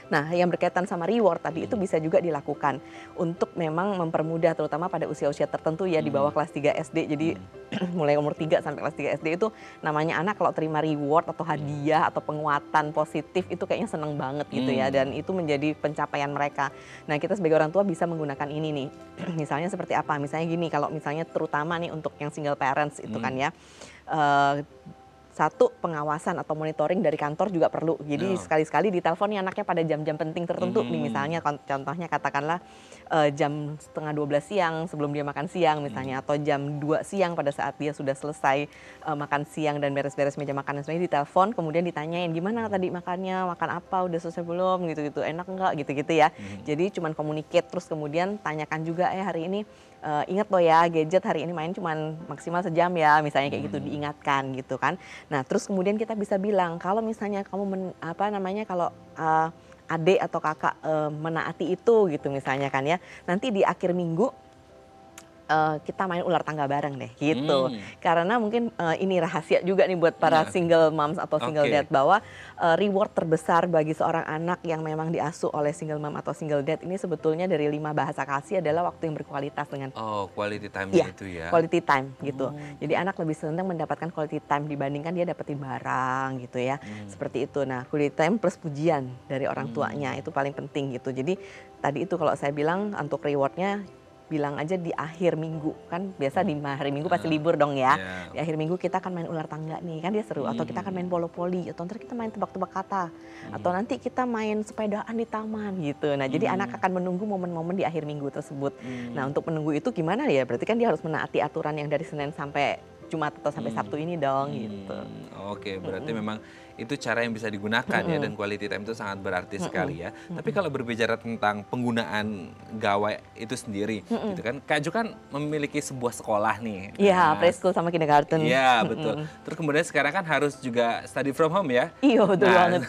Nah, yang berkaitan sama reward tadi itu bisa juga dilakukan untuk memang mempermudah, terutama pada usia-usia tertentu ya, di bawah kelas 3 SD. Jadi mulai umur 3 sampai kelas 3 SD itu namanya anak kalau terima reward atau hadiah atau penguatan positif itu kayaknya seneng banget gitu ya, dan itu menjadi pencapaian mereka. Nah, kita sebagai orang tua bisa menggunakan ini nih. Misalnya seperti apa? Misalnya gini, kalau misalnya terutama nih untuk yang single parents itu kan ya, satu, pengawasan atau monitoring dari kantor juga perlu. Jadi sekali-sekali ditelepon nih anaknya pada jam-jam penting tertentu. Nih misalnya contohnya katakanlah jam setengah 12 siang sebelum dia makan siang misalnya. Atau jam 2 siang pada saat dia sudah selesai makan siang dan beres-beres meja makan dan sebagainya, ditelepon kemudian ditanyain gimana tadi makannya, makan apa, udah selesai belum, gitu-gitu, enak enggak, gitu-gitu ya. Jadi cuman communicate, terus kemudian tanyakan juga hari ini ingat loh ya, gadget hari ini main cuman maksimal sejam ya, misalnya kayak gitu, diingatkan gitu kan. Nah, terus kemudian kita bisa bilang kalau misalnya kamu kalau adik atau kakak menaati itu gitu misalnya kan ya, nanti di akhir minggu kita main ular tangga bareng deh gitu. Karena mungkin ini rahasia juga nih buat para single moms atau single dad, bahwa reward terbesar bagi seorang anak yang memang diasuh oleh single mom atau single dad ini sebetulnya dari 5 bahasa kasih adalah waktu yang berkualitas dengan quality time ya, itu ya. Quality time gitu. Jadi anak lebih senang mendapatkan quality time dibandingkan dia dapetin barang gitu ya. Seperti itu. Nah, quality time plus pujian dari orang tuanya itu paling penting gitu. Jadi tadi itu kalau saya bilang untuk rewardnya, bilang aja di akhir minggu, kan biasa di hari minggu pasti libur dong ya. Di akhir minggu kita akan main ular tangga nih, kan dia seru. Atau kita akan main bola-voli, atau ntar kita main tebak-tebak kata, atau nanti kita main sepedaan di taman gitu. Nah, jadi anak akan menunggu momen-momen di akhir minggu tersebut. Nah, untuk menunggu itu gimana ya? Berarti kan dia harus menaati aturan yang dari Senin sampai Jumat atau sampai Sabtu ini dong gitu. Oke, berarti memang itu cara yang bisa digunakan ya, dan quality time itu sangat berarti sekali ya. Tapi kalau berbicara tentang penggunaan gawai itu sendiri, gitu kan, Kak Jo kan memiliki sebuah sekolah nih. Iya, preschool sama kindergarten. Iya, betul. Terus kemudian sekarang kan harus juga study from home ya. Iya, betul banget.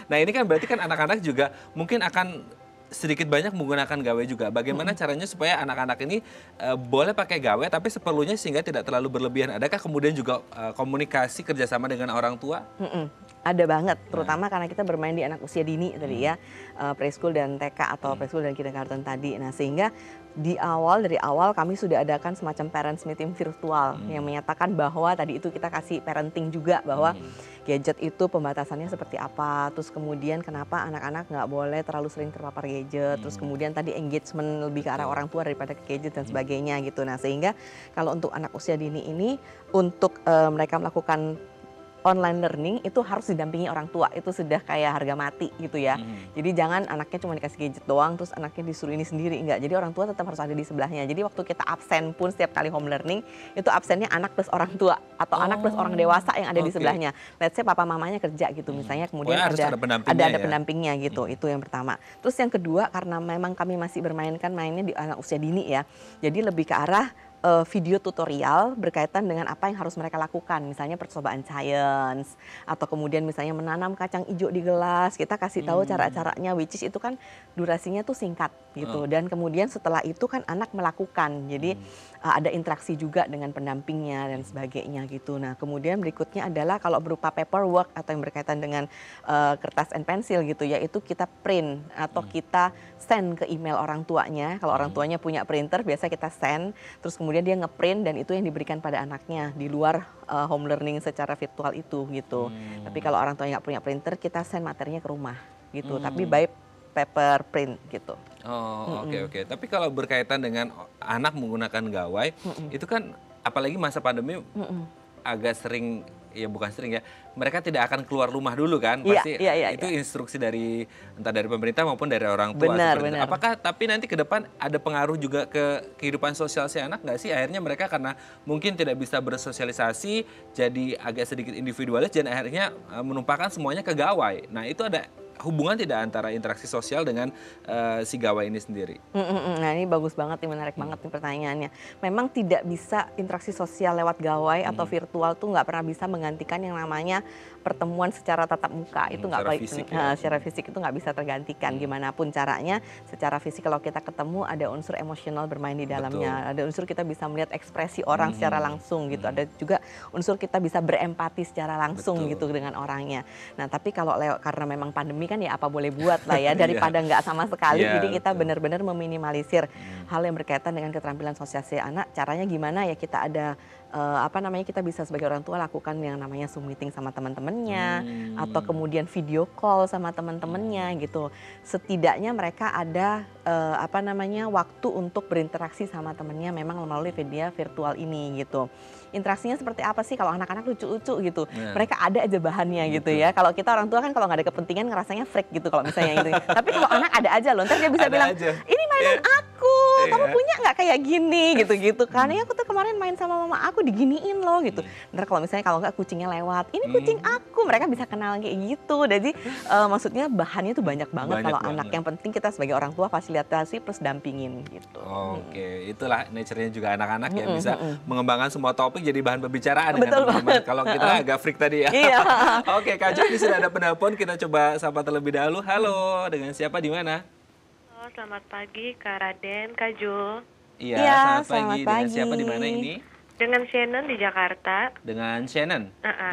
Nah, ini kan berarti kan anak-anak juga mungkin akan sedikit banyak menggunakan gawai juga. Bagaimana caranya supaya anak-anak ini boleh pakai gawai tapi seperlunya sehingga tidak terlalu berlebihan? Adakah kemudian juga komunikasi kerjasama dengan orang tua? Ada banget, terutama karena kita bermain di anak usia dini tadi ya, preschool dan TK atau preschool dan kindergarten tadi. Nah, sehingga dari awal kami sudah adakan semacam parents meeting virtual yang menyatakan bahwa tadi itu kita kasih parenting juga, bahwa gadget itu pembatasannya seperti apa, terus kemudian kenapa anak-anak nggak boleh terlalu sering terpapar gadget, terus kemudian tadi engagement lebih ke arah orang tua daripada ke gadget dan sebagainya gitu. Nah, sehingga kalau untuk anak usia dini ini, untuk mereka melakukan online learning itu harus didampingi orang tua, itu sudah kayak harga mati gitu ya. Jadi jangan anaknya cuma dikasih gadget doang terus anaknya disuruh ini sendiri, enggak. Jadi orang tua tetap harus ada di sebelahnya. Jadi waktu kita absen pun setiap kali home learning itu absennya anak plus orang tua atau anak plus orang dewasa yang ada di sebelahnya. Let's say papa mamanya kerja gitu misalnya, kemudian ada pendampingnya gitu. Itu yang pertama. Terus yang kedua, karena memang kami masih mainnya di anak usia dini ya. Jadi lebih ke arah video tutorial berkaitan dengan apa yang harus mereka lakukan, misalnya percobaan sains atau kemudian misalnya menanam kacang hijau di gelas, kita kasih tahu cara-caranya, which is itu kan durasinya tuh singkat gitu, dan kemudian setelah itu kan anak melakukan, jadi ada interaksi juga dengan pendampingnya dan sebagainya gitu. Nah, kemudian berikutnya adalah kalau berupa paperwork atau yang berkaitan dengan kertas and pensil gitu ya, itu kita print atau kita send ke email orang tuanya. Kalau orang tuanya punya printer biasa kita send, terus kemudian dia ngeprint dan itu yang diberikan pada anaknya di luar home learning secara virtual itu gitu. Tapi kalau orang tuanya nggak punya printer, kita send materinya ke rumah gitu, tapi by paper print gitu. Oke. Tapi kalau berkaitan dengan anak menggunakan gawai, itu kan apalagi masa pandemi agak sering, ya bukan sering ya, mereka tidak akan keluar rumah dulu kan, pasti itu instruksi dari entah dari pemerintah maupun dari orang tua. Benar. Apakah tapi nanti ke depan ada pengaruh juga ke kehidupan sosial si anak nggak sih? Akhirnya mereka karena mungkin tidak bisa bersosialisasi, jadi agak sedikit individualis dan akhirnya menumpahkan semuanya ke gawai. Nah, itu ada hubungan tidak antara interaksi sosial dengan si gawai ini sendiri? Nah ini bagus banget nih, menarik banget nih pertanyaannya. Memang tidak bisa interaksi sosial lewat gawai atau virtual tuh nggak pernah bisa menggantikan yang namanya pertemuan secara tatap muka. Itu nggak baik, secara fisik itu nggak bisa tergantikan. Gimana pun caranya, secara fisik kalau kita ketemu ada unsur emosional bermain di dalamnya. Ada unsur kita bisa melihat ekspresi orang secara langsung gitu. Ada juga unsur kita bisa berempati secara langsung gitu dengan orangnya. Nah tapi kalau karena memang pandemi kan ya apa boleh buat lah ya, daripada nggak sama sekali. Jadi kita benar-benar meminimalisir hal yang berkaitan dengan keterampilan sosialisasi anak. Caranya gimana ya, kita ada kita bisa sebagai orang tua lakukan yang namanya Zoom meeting sama teman-temannya, atau kemudian video call sama teman-temannya gitu. Setidaknya mereka ada waktu untuk berinteraksi sama temannya memang melalui media virtual ini gitu. Interaksinya seperti apa sih? Kalau anak-anak lucu-lucu gitu, mereka ada aja bahannya gitu ya. Kalau kita orang tua kan kalau nggak ada kepentingan ngerasanya freak gitu kalau misalnya gitu. Tapi kalau anak ada aja loh, ntar dia bisa bilang, ini mainan aku, kamu punya nggak kayak gini gitu-gitu kan. Ya aku tuh kemarin main sama mama aku diginiin loh gitu. Ntar kalau misalnya kalau nggak kucingnya lewat, ini kucing aku, mereka bisa kenal kayak gitu. Jadi maksudnya bahannya tuh banyak banget kalau anak. Yang penting kita sebagai orang tua fasilitasi plus dampingin gitu. Oke, itulah nature-nya juga anak-anak yang bisa mengembangkan semua topik jadi bahan pembicaraan. Betul banget. Kalau kita agak freak tadi ya. Iya. Oke, Kak Jo, ini sudah ada penelpon, kita coba sapa terlebih dahulu. Halo, dengan siapa di mana? Halo, selamat pagi Kak Raden, Kak Jo. Iya, selamat pagi. Dengan siapa di mana ini? Dengan Shannon di Jakarta. Dengan Shannon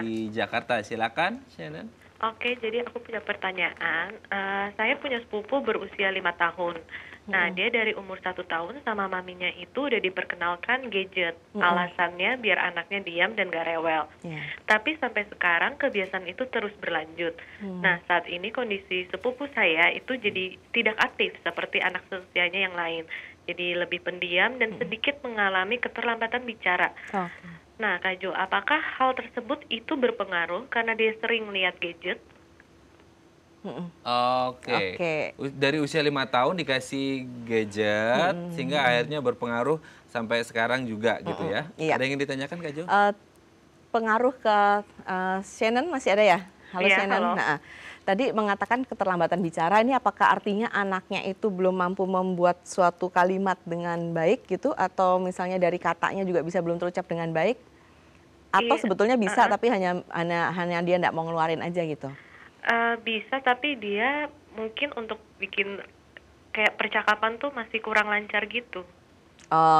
di Jakarta, silakan Shannon. Oke, jadi aku punya pertanyaan. Saya punya sepupu berusia 5 tahun. Nah, dia dari umur 1 tahun sama maminya itu udah diperkenalkan gadget. Alasannya biar anaknya diam dan gak rewel. Tapi sampai sekarang kebiasaan itu terus berlanjut. Nah, saat ini kondisi sepupu saya itu jadi tidak aktif seperti anak seusianya yang lain. Jadi lebih pendiam dan sedikit mengalami keterlambatan bicara. Nah, Kak Jo, apakah hal tersebut itu berpengaruh karena dia sering melihat gadget? Oke. Dari usia 5 tahun dikasih gadget sehingga akhirnya berpengaruh sampai sekarang juga gitu ya. Iya. Ada yang ditanyakan Kak Jo? Pengaruh ke Shannon masih ada ya? Halo Iya, Shannon. halo. Nah, tadi mengatakan keterlambatan bicara, ini apakah artinya anaknya itu belum mampu membuat suatu kalimat dengan baik gitu, atau misalnya dari katanya juga bisa belum terucap dengan baik? Atau sebetulnya bisa tapi hanya dia nggak mau ngeluarin aja gitu? Bisa, tapi dia mungkin untuk bikin kayak percakapan tuh masih kurang lancar gitu.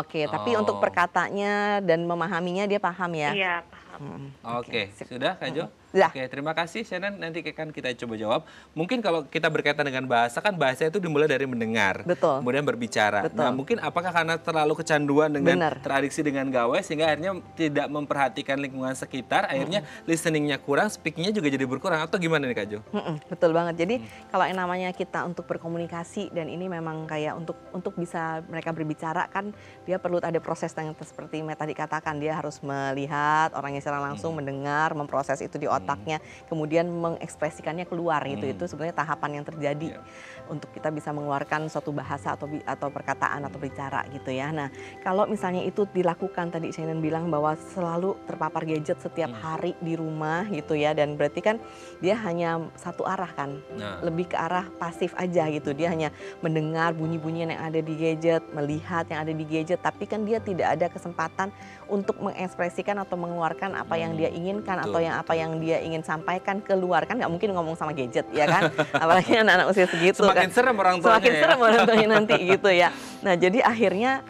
Oke, tapi untuk perkataannya dan memahaminya dia paham ya? Iya, paham. Oke, sudah Kak Jo? Sudah. Oke, terima kasih Shannon. Nanti akan kita coba jawab. Mungkin kalau kita berkaitan dengan bahasa, kan bahasa itu dimulai dari mendengar. Betul. Kemudian berbicara. Betul. Nah, mungkin apakah karena terlalu kecanduan dengan teradiksi dengan gawai, sehingga akhirnya tidak memperhatikan lingkungan sekitar, akhirnya listeningnya kurang, speakingnya juga jadi berkurang, atau gimana nih Kak Jo? Betul banget. Jadi kalau yang namanya kita untuk berkomunikasi, dan ini memang kayak untuk bisa mereka berbicara kan, dia perlu ada proses yang seperti Meta tadi katakan, dia harus melihat orangnya secara langsung, mendengar, memproses itu di otaknya, kemudian mengekspresikannya keluar gitu. Itu sebenarnya tahapan yang terjadi untuk kita bisa mengeluarkan suatu bahasa atau perkataan atau bicara gitu ya. Nah, kalau misalnya itu dilakukan, tadi Shannon bilang bahwa selalu terpapar gadget setiap hari di rumah gitu ya, dan berarti kan dia hanya satu arah kan, lebih ke arah pasif aja gitu. Dia hanya mendengar bunyi-bunyian yang ada di gadget, melihat yang ada di gadget, tapi kan dia tidak ada kesempatan untuk mengekspresikan atau mengeluarkan apa yang dia inginkan atau apa yang dia ingin sampaikan keluar. Kan nggak mungkin ngomong sama gadget ya kan, apalagi anak-anak usia segitu. Semakin serem orang tuanya. Semakin serem orang tuanya nanti gitu ya. Nah, jadi akhirnya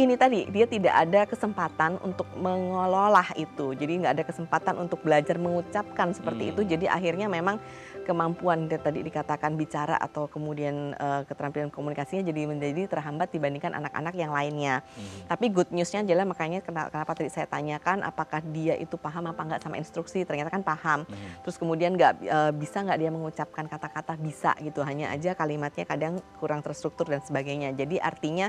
ini tadi dia tidak ada kesempatan untuk mengelola itu. Jadi nggak ada kesempatan untuk belajar mengucapkan seperti itu. Jadi akhirnya memang kemampuan tadi dikatakan bicara atau kemudian keterampilan komunikasinya jadi menjadi terhambat dibandingkan anak-anak yang lainnya. Tapi good newsnya adalah, makanya kenapa tadi saya tanyakan apakah dia itu paham apa enggak sama instruksi, ternyata kan paham. Terus kemudian bisa nggak dia mengucapkan kata-kata, bisa gitu, hanya aja kalimatnya kadang kurang terstruktur dan sebagainya. Jadi artinya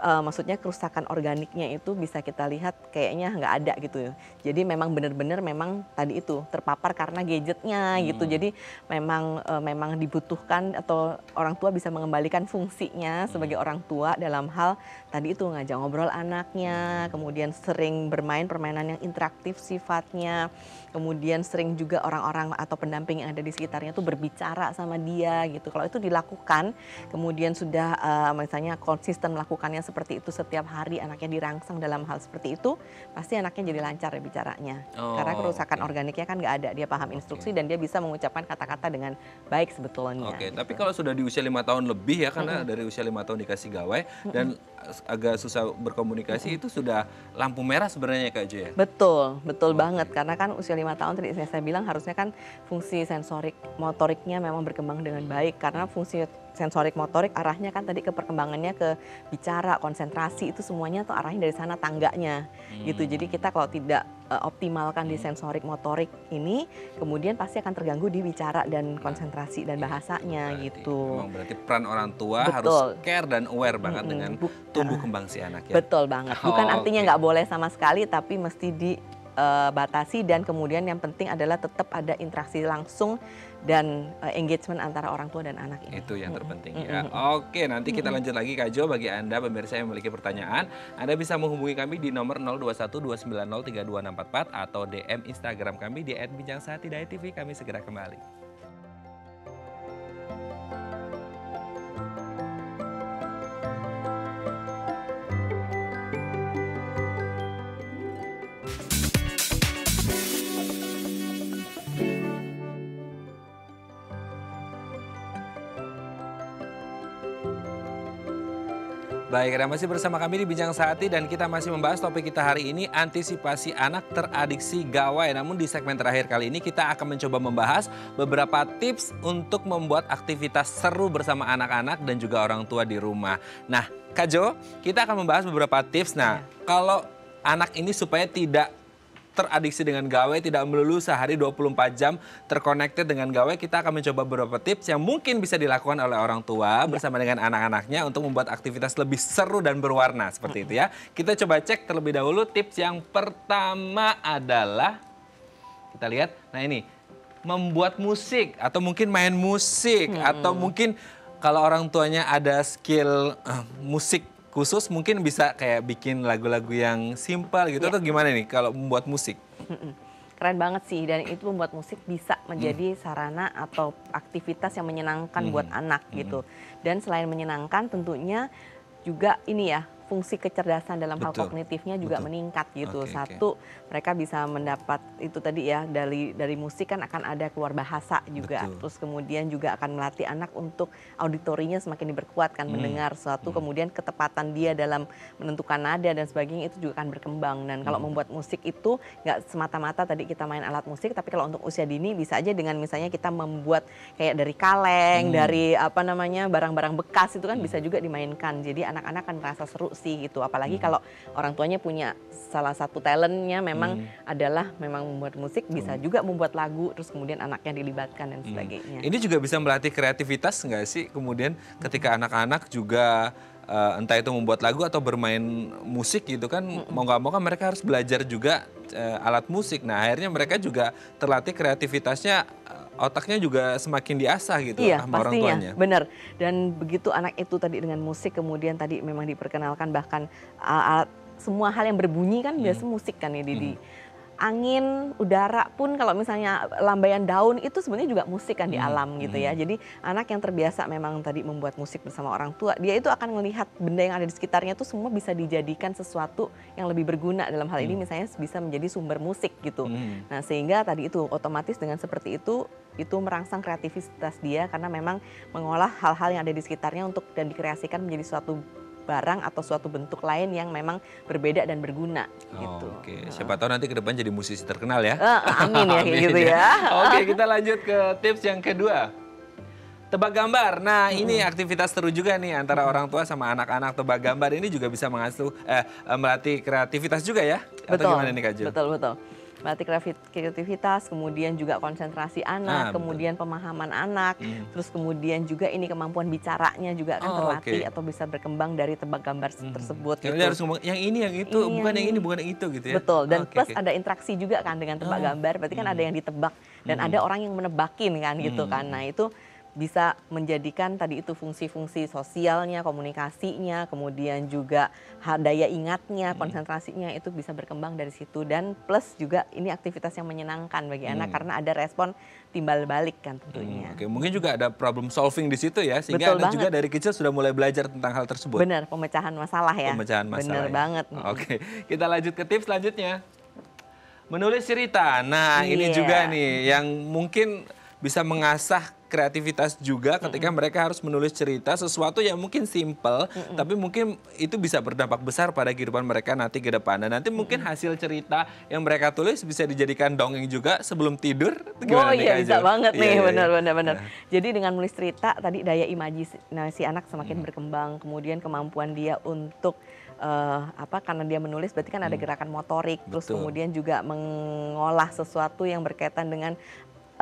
maksudnya kerusakan organiknya itu bisa kita lihat kayaknya nggak ada gitu. Jadi memang benar-benar memang tadi itu terpapar karena gadgetnya gitu. Jadi memang dibutuhkan atau orang tua bisa mengembalikan fungsinya sebagai orang tua dalam hal tadi itu ngajak ngobrol anaknya, kemudian sering bermain permainan yang interaktif sifatnya, kemudian sering juga orang-orang atau pendamping yang ada di sekitarnya tuh berbicara sama dia gitu. Kalau itu dilakukan, kemudian sudah misalnya konsisten melakukannya seperti itu setiap hari, anaknya dirangsang dalam hal seperti itu, pasti anaknya jadi lancar ya bicaranya. Karena kerusakan organiknya kan nggak ada, dia paham instruksi dan dia bisa mengucapkan kata-kata dengan baik sebetulnya. Oke, gitu. tapi kalau sudah di usia 5 tahun lebih ya, karena dari usia 5 tahun dikasih gawai dan agak susah berkomunikasi, itu sudah lampu merah sebenarnya Kak Jo ya? Betul, betul banget. Karena kan usia 5 tahun tadi saya bilang harusnya kan fungsi sensorik motoriknya memang berkembang dengan baik. Karena fungsi sensorik motorik arahnya kan tadi ke perkembangannya ke bicara, konsentrasi, itu semuanya tuh arahnya dari sana tangganya gitu. Jadi kita kalau tidak optimalkan di sensorik motorik ini, kemudian pasti akan terganggu di bicara dan konsentrasi dan bahasanya gitu. Memang berarti peran orang tua Betul. harus care dan aware banget dengan tumbuh kembang si anak ya? Betul banget. Bukan artinya nggak boleh sama sekali, tapi mesti dibatasi dan kemudian yang penting adalah tetap ada interaksi langsung dan engagement antara orang tua dan anak ini. Itu yang terpenting ya. Oke, nanti kita lanjut lagi Kak Jo. Bagi Anda pemirsa yang memiliki pertanyaan, Anda bisa menghubungi kami di nomor 0212903264 atau DM Instagram kami di @bincangsahatidayatv. Kami segera kembali. Baik, Anda masih bersama kami di Bincang Sehati dan kita masih membahas topik kita hari ini, antisipasi anak teradiksi gawai. Namun di segmen terakhir kali ini kita akan mencoba membahas beberapa tips untuk membuat aktivitas seru bersama anak-anak dan juga orang tua di rumah. Nah, Kak Jo, kita akan membahas beberapa tips. Nah, kalau anak ini supaya tidak teradiksi dengan gawai, tidak melulu sehari 24 jam terkonekted dengan gawai, kita akan mencoba beberapa tips yang mungkin bisa dilakukan oleh orang tua bersama dengan anak-anaknya untuk membuat aktivitas lebih seru dan berwarna seperti itu ya. Kita coba cek terlebih dahulu. Tips yang pertama adalah, kita lihat, nah ini, membuat musik atau mungkin main musik atau mungkin kalau orang tuanya ada skill musik khusus, mungkin bisa kayak bikin lagu-lagu yang simpel gitu atau gimana nih kalau membuat musik? Keren banget sih, dan itu membuat musik bisa menjadi sarana atau aktivitas yang menyenangkan buat anak gitu. Dan selain menyenangkan tentunya juga ini ya, fungsi kecerdasan dalam hal kognitifnya juga meningkat gitu. Satu, mereka bisa mendapat itu tadi ya, dari musik kan akan ada keluar bahasa juga. Terus kemudian juga akan melatih anak untuk auditorinya semakin diperkuat kan, mendengar sesuatu, kemudian ketepatan dia dalam menentukan nada dan sebagainya itu juga akan berkembang. Dan kalau membuat musik itu nggak semata-mata tadi kita main alat musik, tapi kalau untuk usia dini bisa aja dengan misalnya kita membuat kayak dari kaleng, dari apa namanya barang-barang bekas itu kan bisa juga dimainkan. Jadi anak-anak akan merasa seru sih gitu. Apalagi kalau orang tuanya punya salah satu talentnya memang adalah memang membuat musik, bisa juga membuat lagu, terus kemudian anaknya dilibatkan dan sebagainya. Ini juga bisa melatih kreativitas nggak sih kemudian ketika anak-anak juga entah itu membuat lagu atau bermain musik gitu kan, mau nggak mau kan mereka harus belajar juga alat musik. Nah akhirnya mereka juga terlatih kreativitasnya, otaknya juga semakin diasah gitu sama orang tuanya. Benar. Dan begitu anak itu tadi dengan musik, kemudian tadi memang diperkenalkan bahkan semua hal yang berbunyi kan biasa musik kan ya, di angin, udara pun kalau misalnya lambaian daun itu sebenarnya juga musik kan di alam gitu ya. Jadi anak yang terbiasa memang tadi membuat musik bersama orang tua, dia itu akan melihat benda yang ada di sekitarnya itu semua bisa dijadikan sesuatu yang lebih berguna. Dalam hal ini misalnya bisa menjadi sumber musik gitu. Nah sehingga tadi itu otomatis dengan seperti itu merangsang kreativitas dia karena memang mengolah hal-hal yang ada di sekitarnya untuk dan dikreasikan menjadi suatu barang atau suatu bentuk lain yang memang berbeda dan berguna gitu. Oke, siapa tahu nanti ke depan jadi musisi terkenal ya. Amin ya kayak gitu ya. Oke, kita lanjut ke tips yang kedua. Tebak gambar. Nah, ini aktivitas seru juga nih antara orang tua sama anak-anak. Tebak gambar ini juga bisa melatih kreativitas juga ya. Atau gimana nih Kak Jo? Betul. melatih kreativitas, kemudian juga konsentrasi anak, kemudian pemahaman anak, terus kemudian juga ini kemampuan bicaranya juga kan terlatih atau bisa berkembang dari tebak gambar tersebut. Karena dia harus ngomong yang ini, yang itu, bukan yang ini, bukan yang itu gitu ya. Betul, dan plus ada interaksi juga kan dengan tebak gambar, berarti kan ada yang ditebak dan ada orang yang menebakin kan gitu kan. Nah itu bisa menjadikan tadi itu fungsi-fungsi sosialnya, komunikasinya, kemudian juga daya ingatnya, konsentrasinya itu bisa berkembang dari situ. Dan plus juga ini aktivitas yang menyenangkan bagi anak karena ada respon timbal balik kan tentunya. Oke, mungkin juga ada problem solving di situ ya, sehingga anak juga dari kecil sudah mulai belajar tentang hal tersebut. Benar, pemecahan masalah ya. Pemecahan masalah. Benar banget. Oke, kita lanjut ke tips selanjutnya. Menulis cerita. Nah, ini juga nih yang mungkin bisa mengasah kreativitas juga ketika mereka harus menulis cerita sesuatu yang mungkin simple, tapi mungkin itu bisa berdampak besar pada kehidupan mereka nanti ke depan. Dan nanti mungkin hasil cerita yang mereka tulis bisa dijadikan dongeng juga sebelum tidur. Oh iya, bisa banget nih, benar. Jadi dengan menulis cerita tadi daya imajinasi anak semakin berkembang, kemudian kemampuan dia untuk karena dia menulis berarti kan ada gerakan motorik, terus kemudian juga mengolah sesuatu yang berkaitan dengan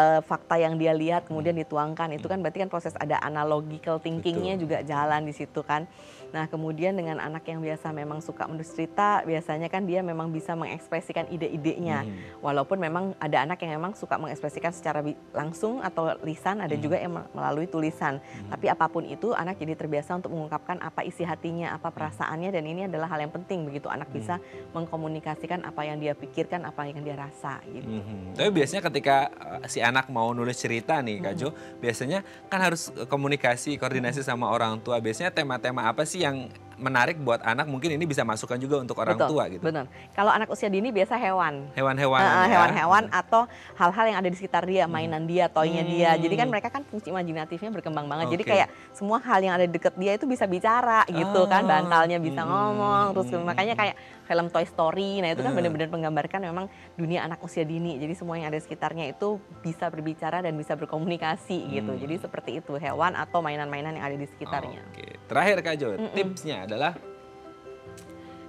fakta yang dia lihat kemudian dituangkan, itu kan berarti kan proses ada analogical thinkingnya juga jalan di situ kan. Nah kemudian dengan anak yang biasa memang suka menulis cerita, biasanya kan dia memang bisa mengekspresikan ide-idenya. Walaupun memang ada anak yang memang suka mengekspresikan secara langsung atau lisan, ada juga yang melalui tulisan. Tapi apapun itu anak jadi terbiasa untuk mengungkapkan apa isi hatinya, apa perasaannya, dan ini adalah hal yang penting begitu anak bisa mengkomunikasikan apa yang dia pikirkan, apa yang dia rasa gitu. Tapi biasanya ketika si anak mau nulis cerita nih Kak Jo, biasanya kan harus komunikasi, koordinasi sama orang tua. Biasanya tema-tema apa sih yang menarik buat anak, mungkin ini bisa masukkan juga untuk orang tua gitu. Benar. Kalau anak usia dini biasa hewan. Hewan-hewan. Atau hal-hal yang ada di sekitar dia, mainan dia, toynya dia. Jadi kan mereka kan fungsi imajinatifnya berkembang banget. Jadi kayak semua hal yang ada di dekat dia itu bisa bicara gitu kan. Bantalnya bisa ngomong. Terus makanya kayak film Toy Story. Nah itu kan benar-benar menggambarkan memang dunia anak usia dini. Jadi semua yang ada di sekitarnya itu bisa berbicara dan bisa berkomunikasi gitu. Jadi seperti itu, hewan atau mainan-mainan yang ada di sekitarnya. Oke. Terakhir Kak Jo, tipsnya adalah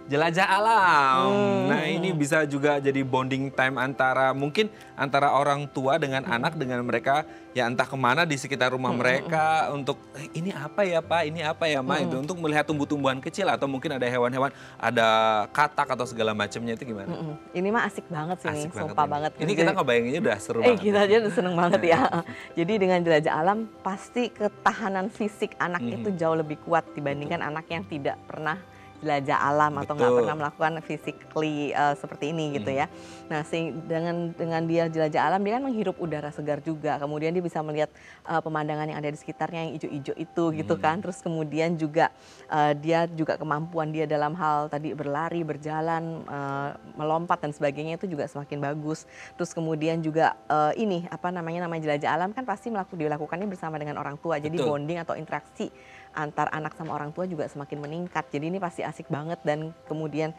jelajah alam. Nah ini bisa juga jadi bonding time antara orang tua dengan anak, dengan mereka ya entah kemana di sekitar rumah mereka untuk ini apa ya Pak, ini apa ya Ma, itu untuk melihat tumbuh-tumbuhan kecil atau mungkin ada hewan-hewan, ada katak atau segala macamnya, itu gimana? Ini mah asik banget sih nih, sumpah banget. Ini kita ngebayanginnya udah seru banget. Kita aja udah seneng banget ya. Jadi dengan jelajah alam pasti ketahanan fisik anak itu jauh lebih kuat dibandingkan anak yang tidak pernah jelajah alam atau nggak pernah melakukan physically seperti ini gitu ya. Nah dengan dia jelajah alam, dia kan menghirup udara segar juga. Kemudian dia bisa melihat pemandangan yang ada di sekitarnya yang hijau-hijau itu gitu kan. Terus kemudian juga dia juga kemampuan dia dalam hal tadi berlari, berjalan, melompat dan sebagainya itu juga semakin bagus. Terus kemudian juga namanya jelajah alam kan pasti dilakukannya bersama dengan orang tua. Jadi bonding atau interaksi antar anak sama orang tua juga semakin meningkat. Jadi ini pasti asik banget dan kemudian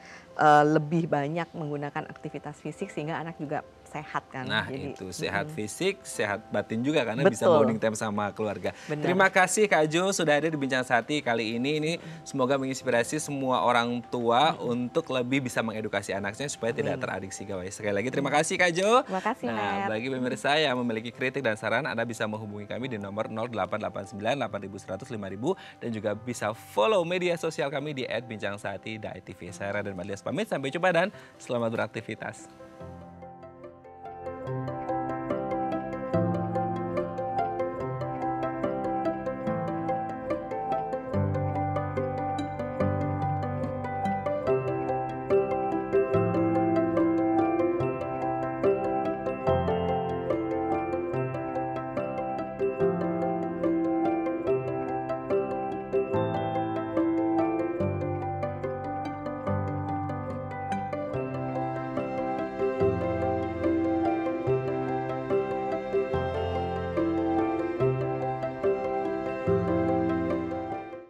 lebih banyak menggunakan aktivitas fisik sehingga anak juga sehat kan. Nah jadi, itu sehat fisik, sehat batin juga karena bisa bonding time sama keluarga. Terima kasih Kak Jo sudah hadir di Bincang Sehati kali ini. Ini semoga menginspirasi semua orang tua untuk lebih bisa mengedukasi anaknya supaya tidak teradiksi gawai. Sekali lagi terima kasih Kak Jo. Terima kasih Nah bagi pemirsa yang memiliki kritik dan saran, Anda bisa menghubungi kami di nomor 0889 8100 5000 dan juga bisa follow media sosial kami di @bincangsehati.tv. Saya Raden Malias pamit, sampai jumpa dan selamat beraktivitas.